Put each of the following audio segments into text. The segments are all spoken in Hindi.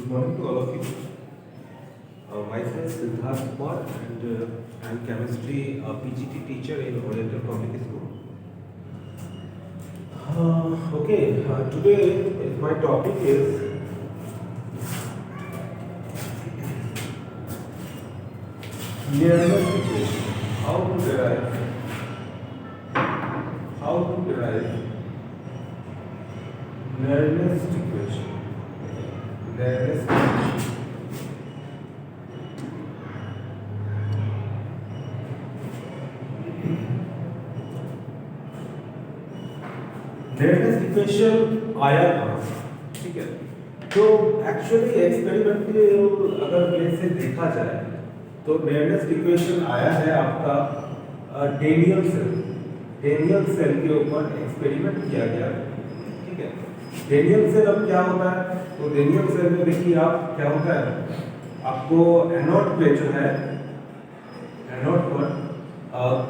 morning to all of you. Myself Siddharth Kumar and I'm chemistry PGT teacher in Oriental Public School. Today my topic is nearness equation. How to derive nearness equation. Nearness equation. Nernst equation आया कहाँ से? ठीक है, तो एक्चुअली एक्सपेरिमेंटल अगर वे से देखा जाए तो नेयरनेस इक्वेशन आया है आपका डेनियल सेल के ऊपर एक्सपेरिमेंट किया गया। ठीक है, डेनियल सेल अब क्या होता है, तो डेनियल सेल में देखिए आप क्या होता है, आपको एनोड पे जो है एनोड पर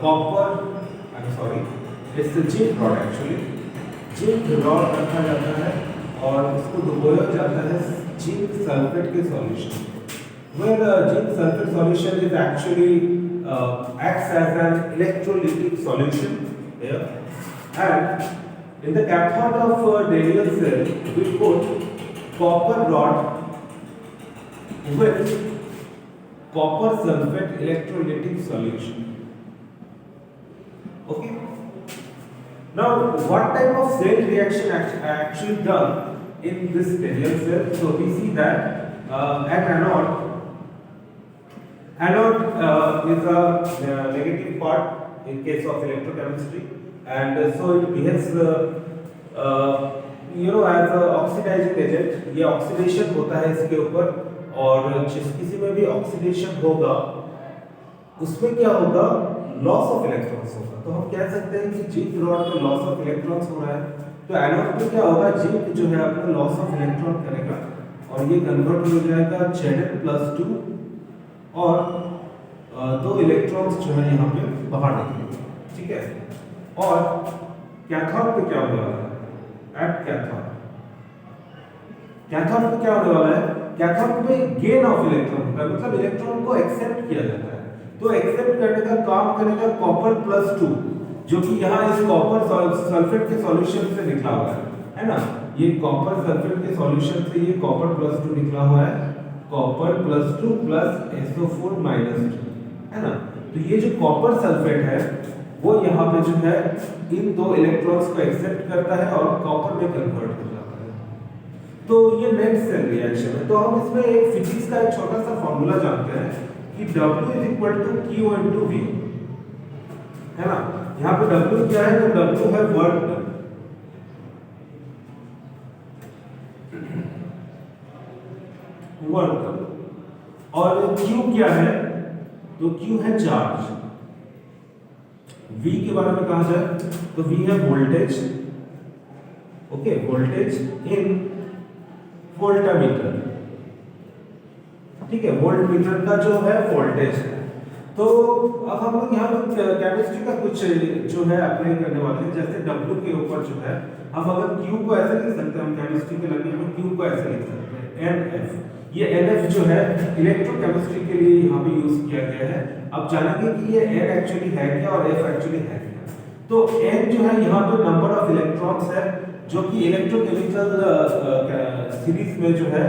copper zinc rod actually zinc rod रखा जाता है और इसको डुबोया जाता है जिंक सल्फेट के solution where zinc sulfate solution is actually acts as an electrolytic solution here, and in the cathode of Daniell cell we put copper rod with copper sulfate electrolytic solution. Okay, now what type of cell reaction actually done in this Daniell cell? So we see that at anode is a negative part in case of electrochemistry, and so it behaves as a oxidizing agent. ये ऑक्सीडेशन होता है इसके ऊपर, और जिस किसी में भी ऑक्सीडेशन होगा उसमें क्या होगा, लॉस ऑफ इलेक्ट्रॉन्स होगा। तो हम कह सकते हैं कि जिंक रॉड में लॉस ऑफ इलेक्ट्रॉन्स हो रहा है, तो एनोड में क्या होगा, जिंक जो है अपना लॉस ऑफ इलेक्ट्रॉन करेगा और ये कन्वर्ट हो जाएगा Zn+2 और दो इलेक्ट्रॉन्स जो है यहाँ पे बाहर निकलेंगे। ठीक है, और कैथोड पे क्या होने वाला है, एट कैथोड पे क्या होने वाला है, कैथोड पे गेन ऑफ इलेक्ट्रॉन होता है, मतलब इलेक्ट्रॉन को एक्सेप्ट किया जाता है। तो एक्सेप्ट करने का काम करेगा Copper+2, जो कि यहाँ इस कॉपर सल्फेट के सॉल्यूशन से निकला हुआ है ना, ये कॉपर सल्फेट के सॉल्यूशन से ये Copper+2 निकला हुआ है, Copper+2 + SO4 - 2, है ना। तो ये जो कॉपर सल्फेट है वो यहाँ पे जो है इन दो इलेक्ट्रॉन्स को एक्सेप्ट करता है और कॉपर में कन्वर्ट हो जाता है। तो ये नेक्स्ट सेल रिएक्शन है। तो हम इसमें एक फिजिक्स का एक छोटा सा फॉर्मूला जानते हैं कि W = Q × V, है ना। यहाँ पे W क्या है, तो W है वर्क डन, और Q क्या है, तो Q है चार्ज। V के बारे में कहा जाए तो V है वोल्टेज, ओके, वोल्टेज इन वोल्टामीटर। ठीक है, वोल्टमीटर का जो है वोल्टेज है। तो अब हम लोग यहाँ पर केमिस्ट्री का कुछ जो है अप्लाई करने वाले हैं। जैसे W के ऊपर जो है हम अगर Q को ऐसे लिख सकते हैं, हम केमिस्ट्री के लैंग्वेज में Q को ऐसे लिख सकते हैं NF। ये NF जो है इलेक्ट्रोकेमिस्ट्री के लिए यहाँ पे यूज किया गया है। अब जानेंगे कि ये N एक्चुअली है क्या और F एक्चुअली है क्या। तो N जो है यहाँ पे नंबर ऑफ इलेक्ट्रॉन्स है, जो कि इलेक्ट्रोकेमिकल सीरीज में जो है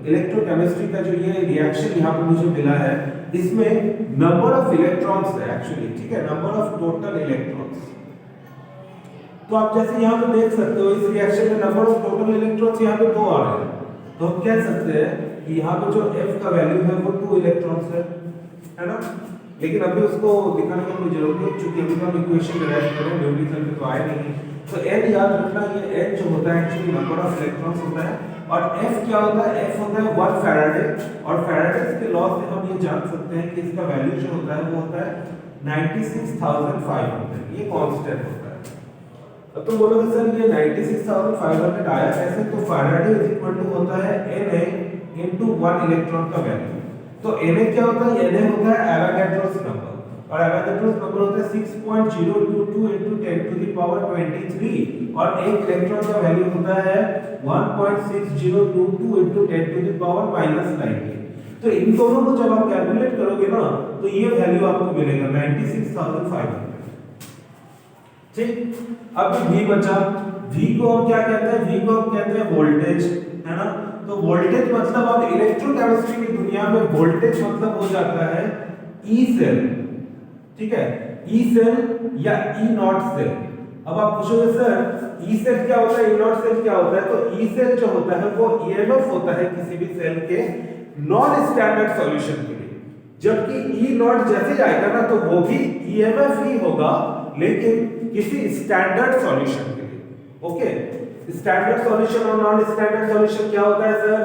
इलेक्ट्रोकेमिस्ट्री का जो ये रिएक्शन यहाँ पे मुझे मिला है, इसमें नंबर ऑफ इलेक्ट्रॉन्स है एक्चुअली। ठीक है, नंबर ऑफ टोटल इलेक्ट्रॉन्स। तो आप जैसे यहाँ पे देख सकते हो इस रिएक्शन में नंबर ऑफ टोटल इलेक्ट्रॉन्स यहाँ पे 2 आ रहे हैं। तो हम कह सकते हैं कि यहाँ पे जो F का वैल्यू है वो 2 इलेक्ट्रॉन्स है ना। लेकिन अभी उसको दिखाने की कोई जरूरत नहीं, क्योंकि अभी हम इक्वेशन डिराइव कर रहे हैं, न्यूमेरिकल में तो आए नहीं। तो N याद रखना, ये N जो होता है एक्चुअली नंबर ऑफ इलेक्ट्रॉन्स होता है, और F क्या होता है, F होता है 1 फैराडे, और फैराडेज के लॉ से हम ये जान सकते हैं कि इसका वैल्यू जो होता है वो होता है 96,500। ये कांस्टेंट होता है। अब तुम बोलोगे सर ये 96,500 आया कैसे, तो फैराडे होता है Na × 1 इलेक्ट्रॉन का वैल्यू। तो Na क्या होता है, Na होता है एवोगाड्रोस नंबर। और एवोगैड्रोस नंबर होता है 6.022 into 10 to the power 23 और एक इलेक्ट्रॉन का वैल्यू होता है 1.6022 into 10 to the power -90। तो इन दोनों को जब आप कैलकुलेट करोगे ना तो ये वैल्यू आपको मिलेगा 96500। ठीक, अब V बचा। V को हम क्या कहते हैं? V को हम कहते हैं वोल्टेज, है ना। तो वोल्टेज मतलब अब इलेक्ट्रोकेमिस्ट्री की दुनिया में वोल्टेज मतलब हो जाता है E सेल, ठीक है, E सेल या E नॉट सेल। अब आप पूछोगे सर E सेल क्या होता है, E नॉट सेल क्या होता है? तो E सेल जो होता है वो EMF होता है किसी भी सेल के नॉन स्टैंडर्ड सॉल्यूशन के लिए, जबकि E नॉट जैसे आएगा ना तो वो भी EMF ही होगा लेकिन किसी स्टैंडर्ड सॉल्यूशन के लिए। ओके, स्टैंडर्ड सॉल्यूशन और नॉन स्टैंडर्ड सॉल्यूशन क्या होता है सर?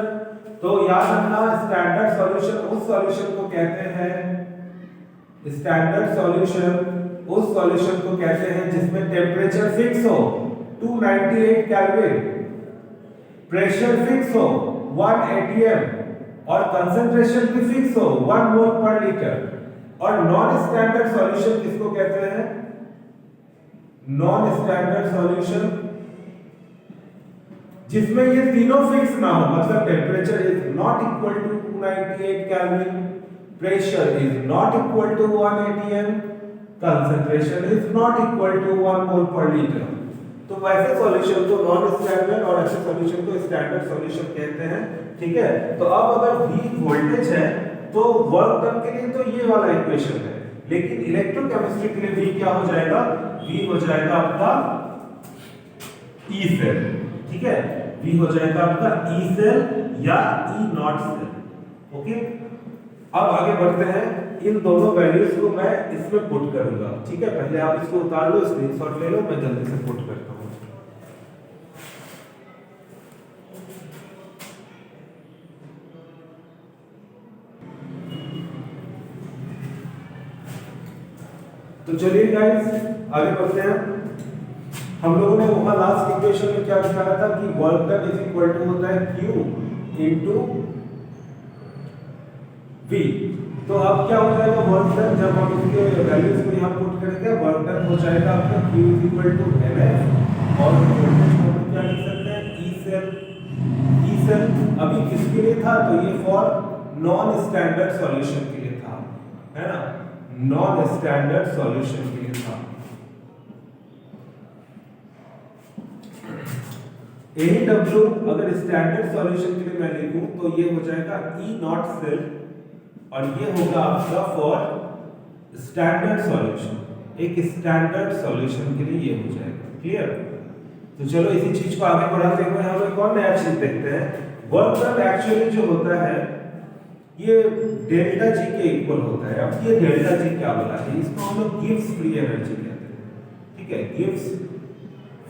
तो याद रखना, स्टैंडर्ड सॉल्यूशन उस सॉल्यूशन को कहते हैं, स्टैंडर्ड सॉल्यूशन उस सॉल्यूशन को कहते हैं जिसमें टेम्परेचर फिक्स हो 298 केल्विन, प्रेशर फिक्स हो 1 atm और कंसंट्रेशन भी फिक्स हो 1 मोल पर लीटर। और नॉन स्टैंडर्ड सॉल्यूशन किसको कहते हैं? नॉन स्टैंडर्ड सॉल्यूशन जिसमें ये तीनों फिक्स ना हो, मतलब temperature is not equal to 298 kelvin, pressure is not equal to 1 atm, concentration is not equal to 1 mole per liter। तो वैसे सॉल्यूशन को नॉन स्टैंडर्ड और ऐसे सॉल्यूशन को स्टैंडर्ड सॉल्यूशन कहते हैं, ठीक है। तो अब अगर V वोल्टेज है तो वर्क डन के लिए तो ये वाला इक्वेशन है, लेकिन इलेक्ट्रोकेमिस्ट्री के लिए V क्या हो जाएगा? V हो जाएगा आपका E सेल, ठीक है, V हो जाएगा आपका E सेल या E नॉट सेल। ओके, अब आगे बढ़ते हैं। इन दोनों वैल्यूज को मैं इसमें पुट करूंगा, ठीक है। पहले आप इसको उतार लो, स्क्रीनशॉट ले लो, मैं जल्दी से पुट करता हूं। तो चलिए गाइस आगे बढ़ते हैं। हम लोगों ने वहां लास्ट इक्वेशन में क्या दिखाया था कि work done is equal to होता है Q इनटू V। तो अब क्या हो जाएगा वर्क डन, जब हम इसके वैल्यूज को यहां पुट करेंगे वर्क डन हो जाएगा आपका Q NF और वोल्टेज को हम क्या लिख सकते हैं? E cell. E सेल अभी किसके लिए था? तो ये फॉर नॉन स्टैंडर्ड सॉल्यूशन के लिए था, है ना, नॉन स्टैंडर्ड सॉल्यूशन के लिए था। AW अगर स्टैंडर्ड सॉल्यूशन के लिए मैं लिखूं तो ये हो जाएगा E नॉट सेल और ये होगा आपका फॉर स्टैंडर्ड सॉल्यूशन, एक स्टैंडर्ड सॉल्यूशन के लिए ये हो जाएगा। क्लियर? तो चलो इसी चीज को आगे बढ़ाते हुए हम एक और नया चीज देखते हैं। वर्क डन एक्चुअली जो होता है ये डेल्टा जी के इक्वल होता है। अब ये डेल्टा जी क्या बोला है? इसको हम लोग गिव्स फ्री एनर्जी कहते हैं, ठीक है, gives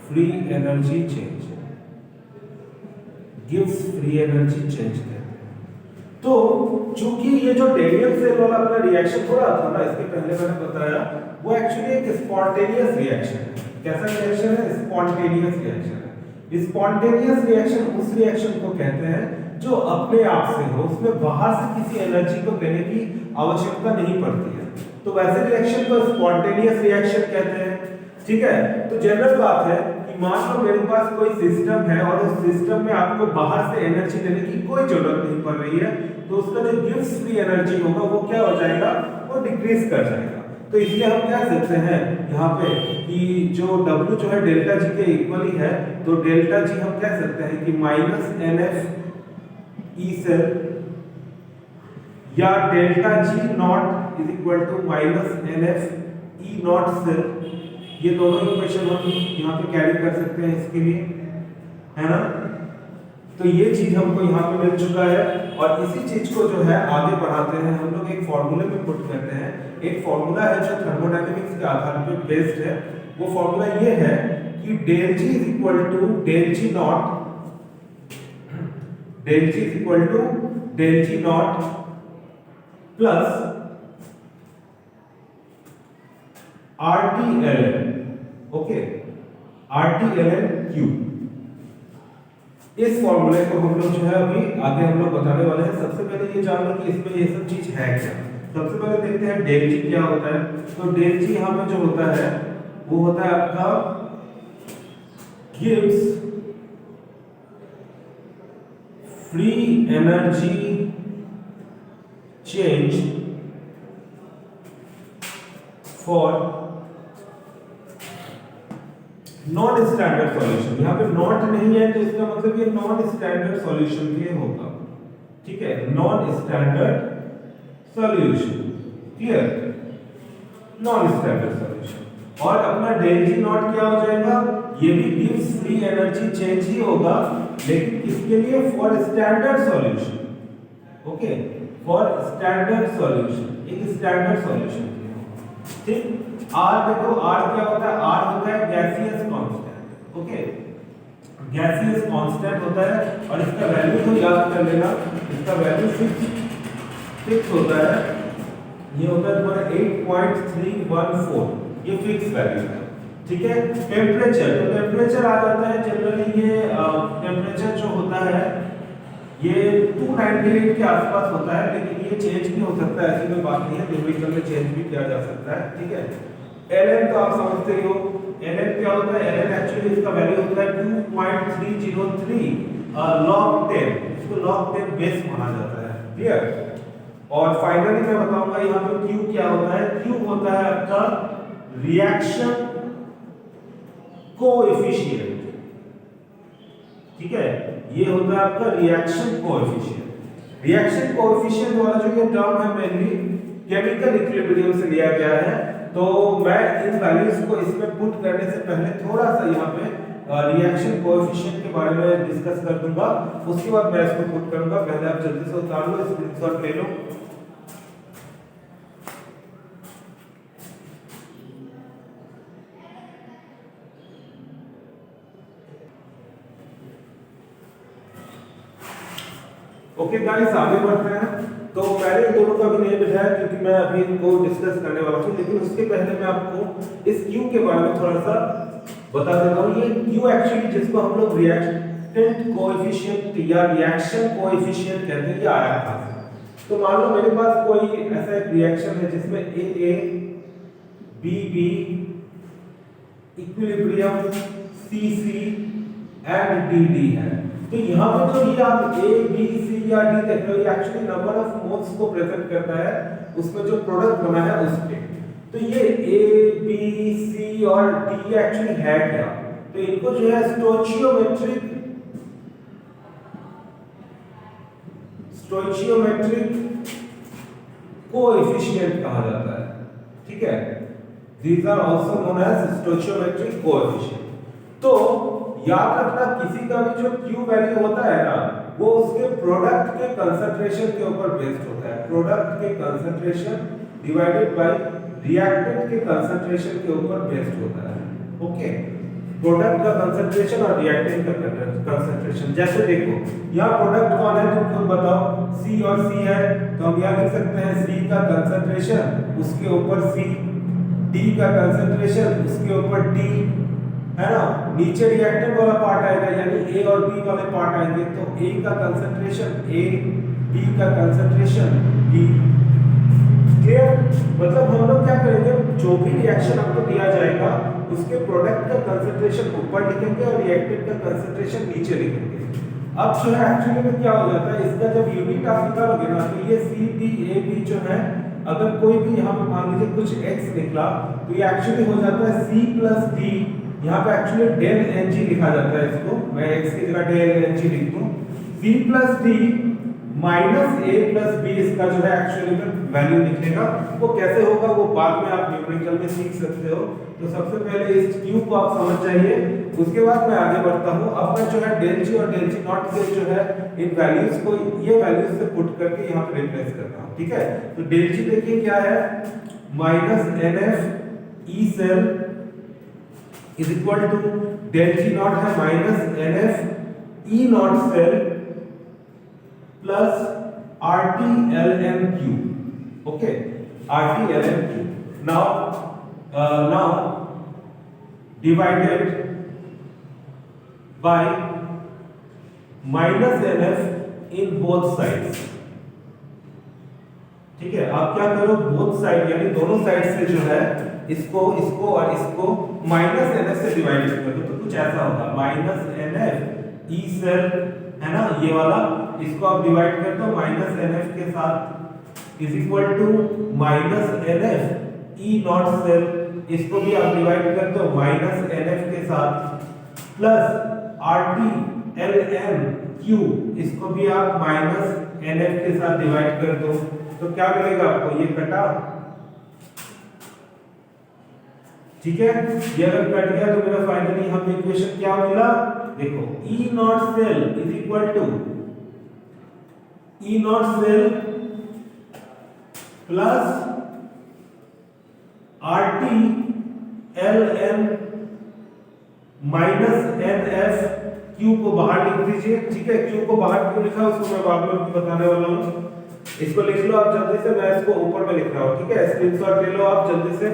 free energy change, gives free energy change कहते हैं। तो चूंकि ये जो डेवियन सेल वाला अपना रिएक्शन हो रहा था ना, इसके पहले मैंने बताया, वो एक्चुअली एक स्पॉन्टेनियस रिएक्शन है। कैसा रिएक्शन है? स्पॉन्टेनियस रिएक्शन है। स्पॉन्टेनियस रिएक्शन उस रिएक्शन को कहते हैं जो अपने आप से हो, उसमें बाहर से किसी एनर्जी को देने की आवश्यकता नहीं पड़ती है, तो वैसे रिएक्शन को स्पॉन्टेनियस रिएक्शन कहते हैं, ठीक है। तो जनरल बात है कि मान लो मेरे पास कोई सिस्टम है और उस सिस्टम में आपको बाहर से एनर्जी देने की कोई जरूरत नहीं पड़ रही है, तो उसका जो गिव्स फ्री एनर्जी होगा वो क्या हो जाएगा? वो डिक्रीज कर जाएगा। तो इसलिए हम कह सकते हैं यहाँ पे कि जो W जो है डेल्टा जी के इक्वल ही है, तो डेल्टा जी हम कह सकते हैं कि माइनस NF E सेल या delta G naught is equal to minus NF E not cell. ये दोनों इक्वेशन हम यहाँ पे कैरी कर सकते हैं इसके लिए, है ना। तो ये चीज हमको यहाँ पे मिल चुका है और इसी चीज को जो है आगे बढ़ाते हैं हम लोग, एक फॉर्मूले में पुट करते हैं। एक फॉर्मूला है जो थर्मोडायनेमिक्स के आधार पे बेस्ड है। वो फॉर्मूला ये है कि del G is equal to del G naught, del G is equal to del G naught plus RTLN, okay, RTLN Q. इस फॉर्मूले को हम लोग जो है अभी आगे हम लोग बताने वाले हैं। सबसे पहले ये जान लो कि इसमें ये सब चीज है क्या। सबसे पहले देखते हैं डेल जी क्या होता है। तो डेल जी यहाँ पे जो होता है वो होता है आपका gives free energy change for non standard solution. यहाँ पे नॉट नहीं है तो इसका मतलब ये नॉन स्टैंडर्ड सॉल्यूशन के होगा, ठीक है, non standard solution, clear, non standard solution. और अपना डेल जी नॉट क्या हो जाएगा, ये भी गिव्स फ्री एनर्जी चेंज ही होगा, लेकिन किसके लिए, for standard solution, okay, for standard solution, एक स्टैंडर्ड सॉल्यूशन, ठीक। आर देखो, आर क्या होता है, आर होता है gaseous constant, okay, gaseous constant होता है और इसका वैल्यू तो याद कर लेना, इसका वैल्यू फिक्स होता है, ये होता है तुम्हारा 8.314, ये फिक्स वैल्यू है, ठीक है। टेम्परेचर, तो टेम्परेचर आ जाता है जनरली, ये टेम्परेचर जो होता है ये 298 के आसपास होता है, लेकिन ये चेंज भी हो सकता है, ऐसी कोई बात नहीं है, न्यूमेरिकल में चेंज भी किया जा सकता है, ठीक है। ln तो आप समझते ही हो, ln क्या होता है, ln एक्चुअली इसका वैल्यू होता है 2.303 log 10, इसको log 10 बेस माना जाता है, क्लियर। और फाइनली मैं बताऊंगा यहाँ पे q क्या होता है, q होता है आपका रिएक्शन कोएफिशिएंट, ठीक है, ये होता है आपका रिएक्शन कोएफिशिएंट। रिएक्शन कोएफिशिएंट वाला जो ये टर्म है मेनली केमिकल इक्विलिब्रियम से लिया गया है, तो मैं इन वैल्यूज को इसमें पुट करने से पहले थोड़ा सा यहाँ पे रिएक्शन कोएफिशिएंट के बारे में डिस्कस कर दूंगा, उसके बाद मैं इसको पुट करूंगा। पहले आप जल्दी से उतार लो, स्क्रीनशॉट ले लो। ओके गाइस, आगे बढ़ते हैं। तो पहले इन दोनों का भी नहीं बिठाया क्योंकि मैं अभी इनको डिस्कस करने वाला हूं, लेकिन उसके पहले मैं आपको इस Q के बारे में थोड़ा सा बता देता हूं। ये Q एक्चुअली जिसको हम लोग रिएक्टेंट कोएफिशिएंट या रिएक्शन कोएफिशिएंट कहते हैं, ये आया था। तो मान लो मेरे पास कोई ऐसा एक रिएक्शन है जिसमें A B equilibrium C and D है। तो यहाँ पे जो ये आप A B C या D देख रहे हो, ये एक्चुअली नंबर ऑफ मोल्स को प्रेजेंट करता है, उसमें जो प्रोडक्ट बना है उसके। तो ये A B C और D एक्चुअली है क्या, तो इनको जो है स्टोइचियोमेट्रिक कोएफिशिएंट कहा जाता है, ठीक है। These are also known as stoichiometric coefficient। तो याद रखना, किसी का भी जो Q वैल्यू होता है ना, वो उसके प्रोडक्ट के कंसंट्रेशन के ऊपर बेस्ड होता है। प्रोडक्ट के कंसंट्रेशन डिवाइडेड बाय रिएक्टेंट के कंसंट्रेशन के ऊपर बेस्ड होता है, ओके। प्रोडक्ट का कंसंट्रेशन और रिएक्टेंट का कंसंट्रेशन, जैसे देखो यहाँ प्रोडक्ट कौन है, तुम खुद बताओ, C और C है, तो हम यहाँ लिख सकते हैं C का कंसंट्रेशन उसके ऊपर C, D का कंसंट्रेशन उसके ऊपर D, है ना। नीचे रिएक्टेंट वाला पार्ट आएगा, यानी A और B वाले पार्ट आएंगे, तो A का कंसंट्रेशन A, B का कंसंट्रेशन B, क्लियर। मतलब हम लोग क्या करेंगे, जो भी रिएक्शन आपको दिया जाएगा उसके प्रोडक्ट का कंसंट्रेशन ऊपर लिखेंगे और रिएक्टेंट का कंसंट्रेशन नीचे लिखेंगे। अब जो है एक्चुअली में क्या हो जाता है, इसका जब यूनिट आप निकालोगे ना, तो ये C D A B जो है, अगर कोई भी यहाँ पे मान लीजिए कुछ x निकला, तो ये एक्चुअली हो जाता है C प्लस D, यहाँ पे एक्चुअली डेल Ng लिखा जाता है, इसको मैं x की जगह डेल Ng लिख दूं, C plus D minus A plus B, इसका जो है एक्चुअली में वैल्यू निकलेगा। वो कैसे होगा वो बाद में आप न्यूमेरिकल में सीख सकते हो। तो सबसे पहले इस Q को आप समझ जाइए, उसके बाद मैं आगे बढ़ता हूँ। अब मैं जो है डेल G और डेल G नॉट के जो है इन वैल्यूज को ये वैल्यूज से पुट करके यहाँ पे रिप्लेस करता हूँ, ठीक है। तो डेल G देखिए क्या है, minus NF E cell is equal to del G not है minus NF E not cell plus RT ln Q, okay, RT ln Q, now divided by minus NF in both sides, ठीक है, आप क्या करो, बोथ साइड यानी दोनों साइड से जो है इसको इसको और इसको माइनस एन एफ से डिवाइड कर दो, तो कुछ ऐसा होगा minus N F E cell है ना, ये वाला, इसको आप डिवाइड कर दो माइनस एन एफ के साथ is equal to minus N F E not cell, इसको भी आप डिवाइड कर दो माइनस एन एफ के साथ, plus R T L N Q, इसको भी आप माइनस एन एफ के साथ डिवाइड कर दो, तो क्या मिलेगा आपको, ये कटा, ठीक है, ये अगर कट गया तो मेरा फाइनली हम इक्वेशन क्या मिला, देखो E not cell is equal to E not cell plus R T L N minus N F Q को बाहर लिख दीजिए, ठीक है, क्यू को बाहर क्यों लिखा उसको मैं बाद में बताने वाला हूं, इसको लिख लो आप जल्दी से, मैं इसको ऊपर में लिख रहा हूं, ठीक है, स्क्रीनशॉट ले लो आप जल्दी से,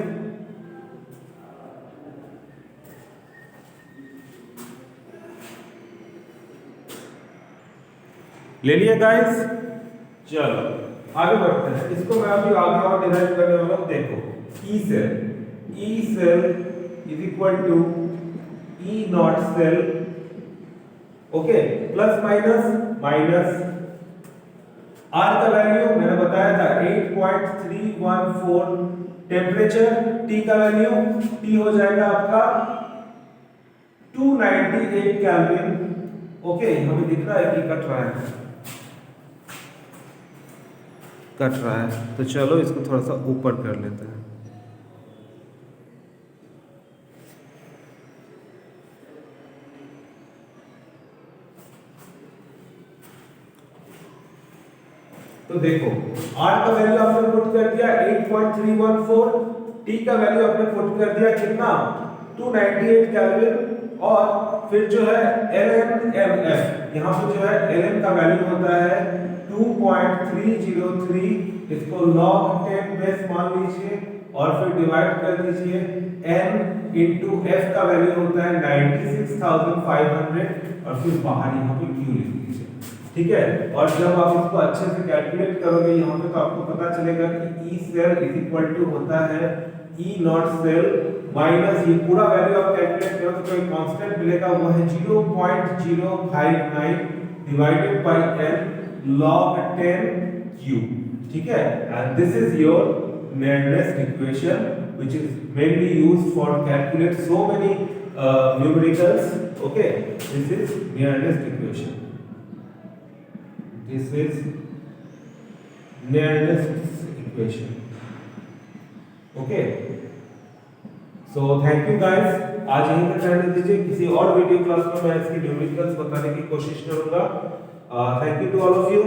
ले लिए गाइस, चलो आगे बढ़ते हैं, इसको मैं अभी आगे और डिराइव करने वाला हूं, देखो E cell is equal to E not cell, okay, plus minus R का वैल्यू मैंने बताया था 8.314, टेम्परेचर टी का वैल्यू टी हो जाएगा आपका 298 केल्विन, ओके, हमें दिख रहा है कि कट रहा है, तो चलो इसको थोड़ा सा ऊपर कर लेते हैं, तो देखो R का वैल्यू आपने पुट कर दिया 8.314, T का वैल्यू आपने पुट कर दिया कितना 298 केल्विन, और फिर जो है LNMF, यहाँ पे जो है LN का वैल्यू होता है 2.303, इसको log 10 बेस मान लीजिए और फिर डिवाइड कर दीजिए, N into F का वैल्यू होता है 96,500 और फिर बाहर यहाँ पे Q लिख दीजिए, ठीक है, और जब आप इसको अच्छे से कैलकुलेट करोगे यहाँ पे तो आपको पता चलेगा कि E cell is equal to होता है ई नॉट सेल माइनस, ये पूरा वैल्यू आप कैलकुलेट करो तो कोई कांस्टेंट मिलेगा, वो है 0.059 divided by n log 10 q, ठीक है, and this is your Nearest equation which is mainly used for calculate so many numericals, okay, this is Nearest equation. This is nearest equation. Okay. So thank you guys. आज यहीं तक रहने दीजिए, किसी और वीडियो क्लास में मैं इसकी न्यूमेरिकल्स बताने की कोशिश करूंगा. Thank you to all of you.